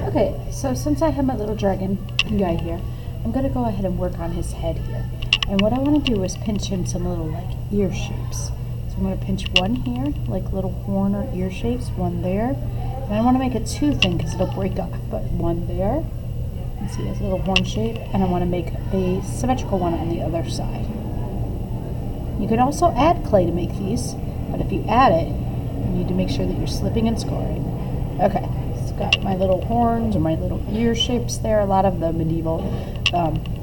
Okay, so since I have my little dragon guy here, I'm gonna go ahead and work on his head here. And what I want to do is pinch him some little like ear shapes. So I'm gonna pinch one here, like little horn or ear shapes, one there. And I want to make a two thing because it'll break off, but one there. You see, it's a little horn shape, and I want to make a symmetrical one on the other side. You can also add clay to make these, but if you add it, you need to make sure that you're slipping and scoring. Okay, it's got my little horns or my little ear shapes there. A lot of the medieval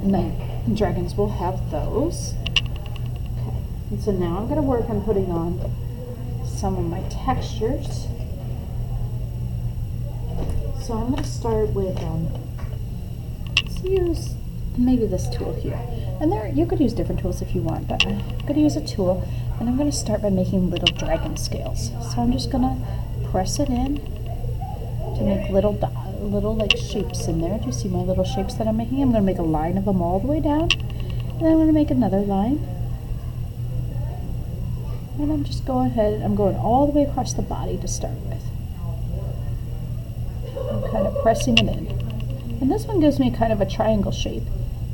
knight dragons will have those. Okay, and so now I'm going to work on putting on some of my textures. So I'm going to start with, let's use maybe this tool here. And there, you could use different tools if you want, but I'm going to use a tool, and I'm going to start by making little dragon scales. So I'm just going to press it in to make little like shapes in there. Do you see my little shapes that I'm making? I'm going to make a line of them all the way down, and then I'm going to make another line. And I'm just going ahead, I'm going all the way across the body to start with. I'm kind of pressing it in. And this one gives me kind of a triangle shape.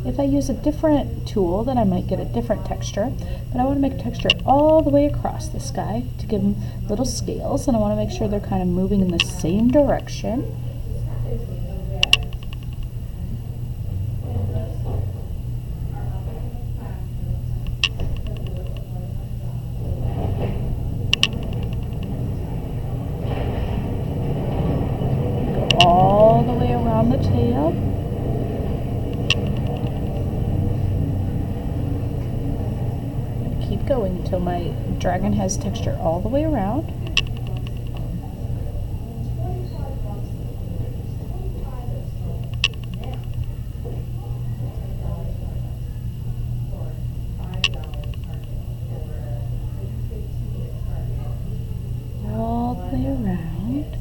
If I use a different tool, then I might get a different texture. But I want to make a texture all the way across this guy to give him little scales. And I want to make sure they're kind of moving in the same direction. Go all the way around the tail. Keep going until my dragon has texture all the way around. All the way around.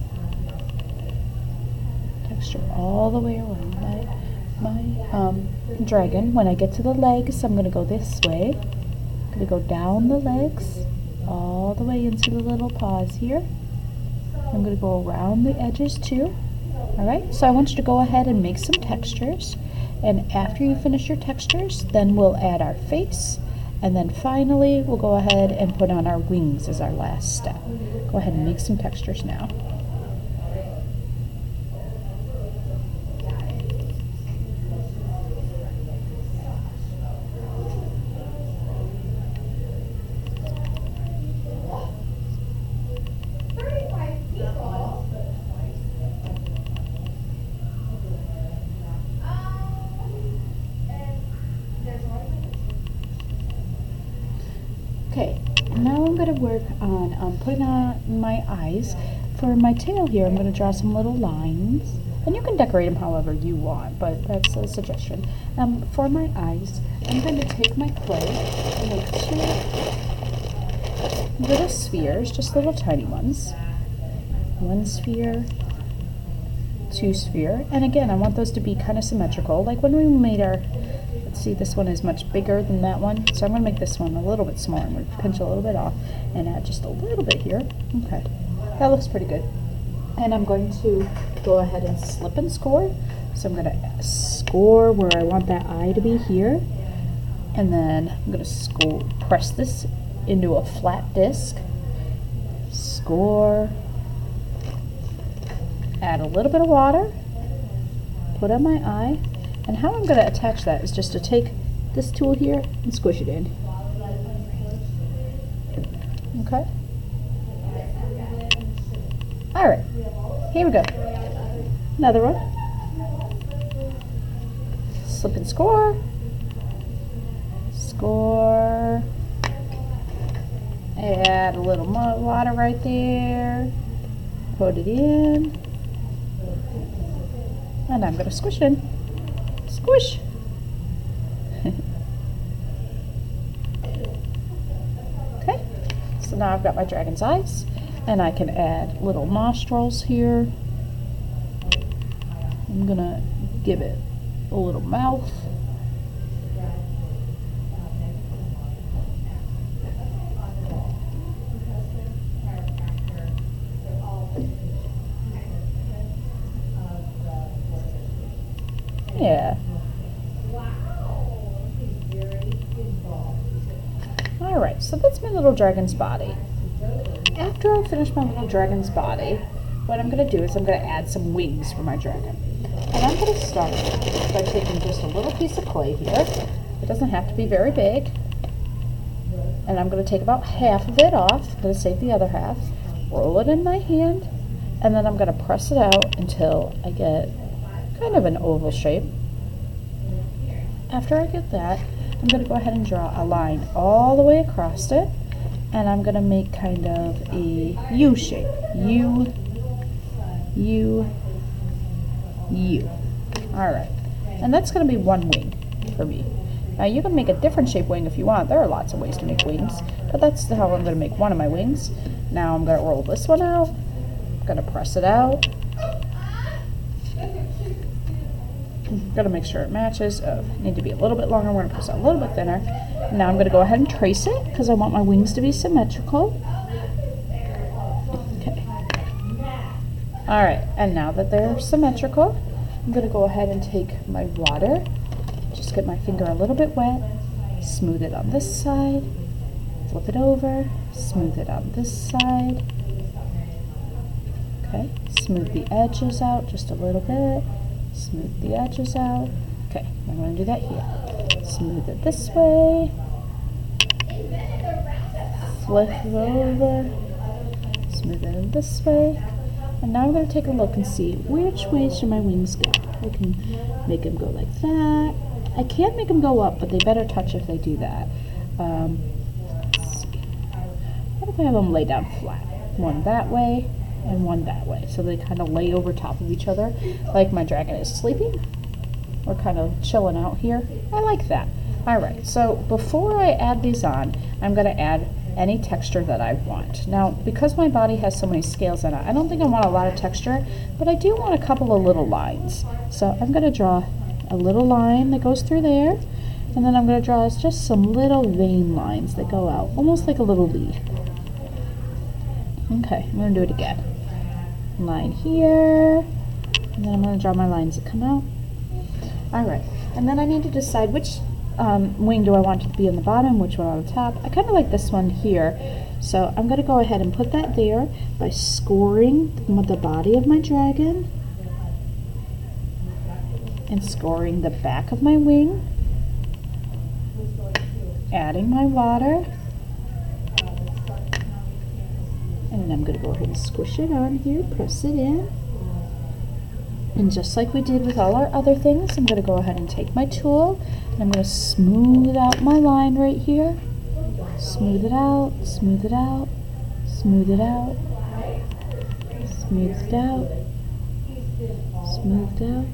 Texture all the way around my dragon. When I get to the legs, I'm going to go this way. I'm going to go down the legs, all the way into the little paws here. I'm going to go around the edges too. Alright, so I want you to go ahead and make some textures. And after you finish your textures, then we'll add our face. And then finally, we'll go ahead and put on our wings as our last step. Go ahead and make some textures now. Okay, now I'm going to work on putting on my eyes. For my tail here, I'm going to draw some little lines. And you can decorate them however you want, but that's a suggestion. For my eyes, I'm going to take my clay and make two little spheres, just little tiny ones. One sphere, two sphere. And again, I want those to be kind of symmetrical. Like when we made our... See, this one is much bigger than that one, so I'm going to make this one a little bit smaller. I'm going to pinch a little bit off and add just a little bit here. Okay, that looks pretty good. And I'm going to go ahead and slip and score. So I'm going to score where I want that eye to be here. And then I'm going to press this into a flat disc. Score. Add a little bit of water. Put on my eye. And how I'm going to attach that is just to take this tool here and squish it in. Okay. All right. Here we go. Another one. Slip and score. Score. Add a little water right there. Put it in. And I'm going to squish it in. Squish. Okay, so now I've got my dragon's eyes, and I can add little nostrils here. I'm gonna give it a little mouth. Yeah. Alright, so that's my little dragon's body. After I finish my little dragon's body, what I'm going to do is I'm going to add some wings for my dragon. And I'm going to start by taking just a little piece of clay here. It doesn't have to be very big. And I'm going to take about half of it off. I'm going to save the other half. Roll it in my hand. And then I'm going to press it out until I get kind of an oval shape. After I get that, I'm going to go ahead and draw a line all the way across it. And I'm going to make kind of a U shape. U, U, U. Alright. And that's going to be one wing for me. Now you can make a different shape wing if you want. There are lots of ways to make wings. But that's how I'm going to make one of my wings. Now I'm going to roll this one out. I'm going to press it out. Got to make sure it matches. Need to be a little bit longer. We're going to press it a little bit thinner. Now I'm going to go ahead and trace it because I want my wings to be symmetrical. Okay. All right, and now that they're symmetrical, I'm going to go ahead and take my water, just get my finger a little bit wet, smooth it on this side, flip it over, smooth it on this side. Okay, smooth the edges out just a little bit. Smooth the edges out. Okay, I'm going to do that here. Smooth it this way. Flip it over. Smooth it in this way. And now I'm going to take a look and see which way should my wings go. I can make them go like that. I can't make them go up, but they better touch if they do that. Let's see. What if I have them lay down flat? One that way and one that way, so they kind of lay over top of each other like my dragon is sleeping. We're kind of chilling out here. I like that. Alright, so before I add these on, I'm going to add any texture that I want. Now, because my body has so many scales in it, I don't think I want a lot of texture, but I do want a couple of little lines. So I'm going to draw a little line that goes through there, and then I'm going to draw just some little vein lines that go out, almost like a little leaf. Okay, I'm going to do it again. Line here, and then I'm going to draw my lines that come out. Alright, and then I need to decide which wing do I want to be on the bottom, which one on the top. I kind of like this one here, so I'm going to go ahead and put that there by scoring the body of my dragon and scoring the back of my wing, adding my water, and I'm going to go ahead and squish it on here, press it in. And just like we did with all our other things, I'm going to go ahead and take my tool and I'm going to smooth out my line right here. Smooth it out, smooth it out, smooth it out, smooth it out, smooth it out,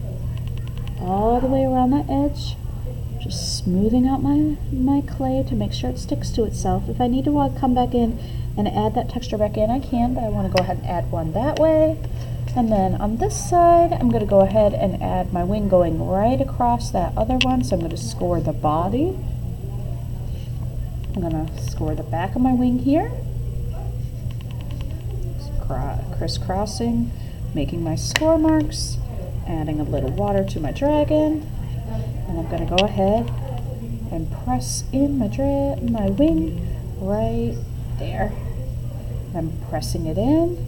all the way around that edge. Just smoothing out my clay to make sure it sticks to itself. If I need to come back in and add that texture back in, I can, but I want to go ahead and add one that way. And then on this side, I'm going to go ahead and add my wing going right across that other one. So I'm going to score the body. I'm going to score the back of my wing here. Crisscrossing, making my score marks, adding a little water to my dragon. And I'm going to go ahead and press in my wing right there. I'm pressing it in.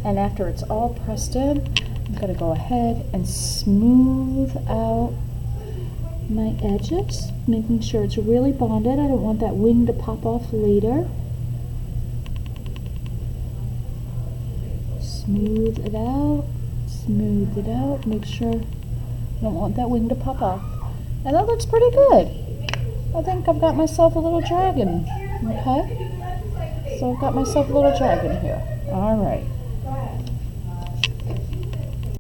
And after it's all pressed in, I'm going to go ahead and smooth out my edges, making sure it's really bonded. I don't want that wing to pop off later. Smooth it out, make sure I don't want that wing to pop off. And that looks pretty good. I think I've got myself a little dragon, okay? So I've got myself a little dragon here. All right.